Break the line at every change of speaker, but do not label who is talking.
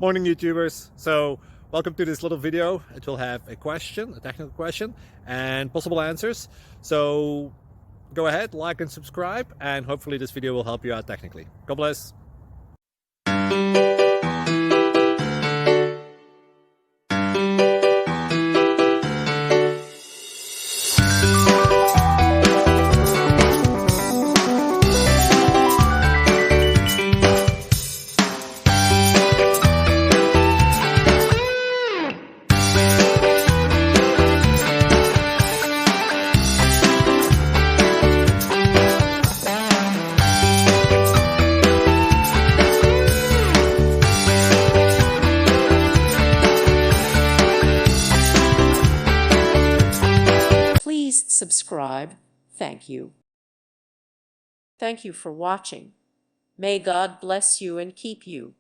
Morning, YouTubers. So welcome to this little video. It will have a question, a technical question, and possible answers. So go ahead, like and subscribe, and hopefully this video will help you out technically. God bless.
Please subscribe. Thank you. Thank you for watching. May God bless you and keep you.